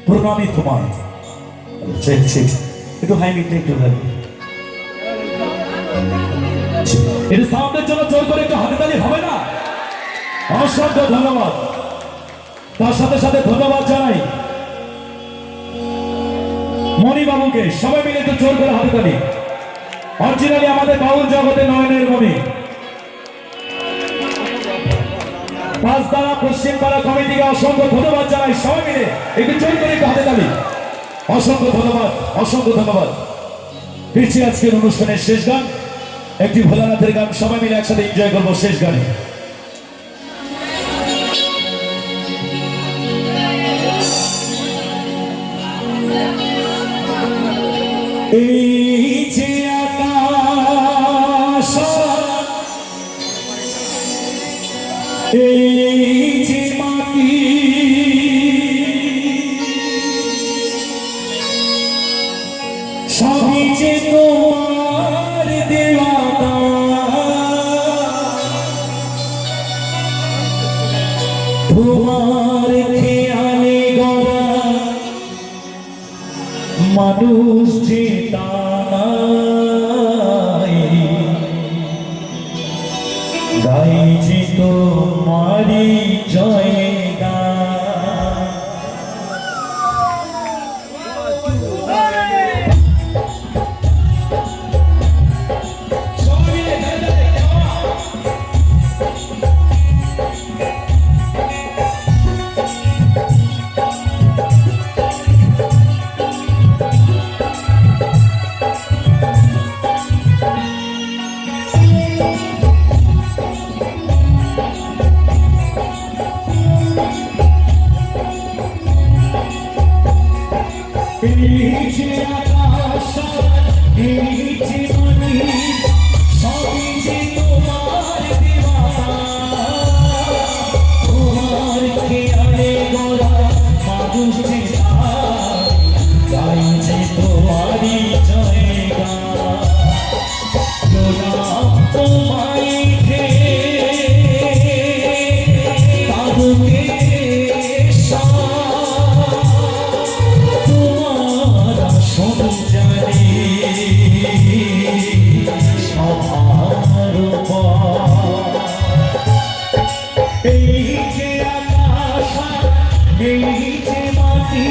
প্রণামী তোমার একটু হাই মিটে একটু এটা সাউন্ডের জন্য জোর করে একটু হাতে তালি হবে না? অসংখ্য ধন্যবাদ। তার সাথে সাথে ধন্যবাদ জানাই মণিবাবুকে। সবাই মিলে একটু জোর করে হাতে তালি। অরিজিনালি আমাদের বাউল জগতে নয়নের মণি। পাঁচদারা পশ্চিমপাড়া কমিটিকে অসংখ্য ধন্যবাদ জানাই। সবাই মিলে একটু জোর করে একটু হাতে তালি। অসংখ্য ধন্যবাদ, অসংখ্য ধন্যবাদ। ফিরছি আজকের অনুষ্ঠানের শেষ গান, একটি ভোলানাথের গান। সবাই মিলে একসাথে এনজয় করবো শেষ গানে। এই যে আকাশ, এই যে মাটি, সবই যে তোমার দেওয়া দান। তোমার খেয়ালে গড়া মানুষ যে তাই গাই যে তোমারি জয় গান। এই যে আকাশ, এই যে মাটি, সবই যে তোমার দেওয়া। তোমার খেয়ালে গড়া মানুষ যে গাই যে তোমারই জয় গান। প্রণাম তোমায় হে তারকে এই যে আকাশ, এই যে মাটি,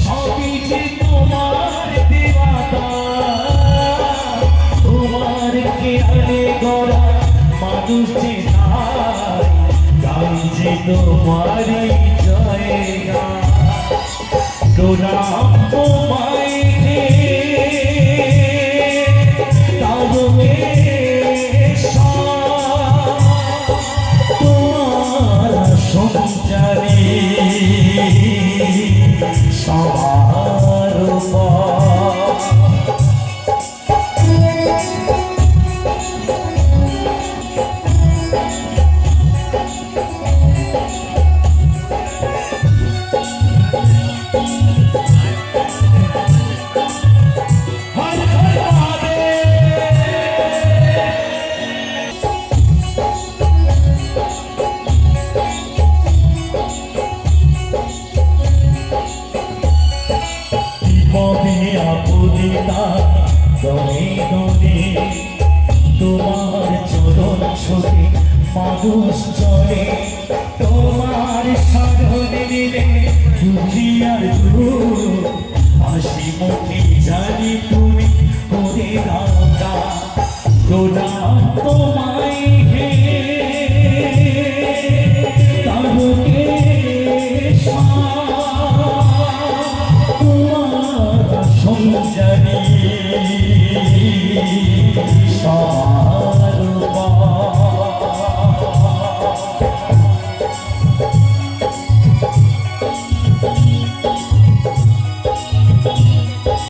সবই যে তোমার দেওয়া দান। তোমার খেয়ালে গড়া মানুষ যে তাই গাই যে তোমারই জয় গান। প্রণাম তোমায় হে তারকে সঞ্চারী সবার তোমার চরণ ছোটে মানুষ চলে। তোমার সাধনে দিলে দুনিয়ার হাসি মুখে জানি তুমি করে দাও। প্রণাম তোমার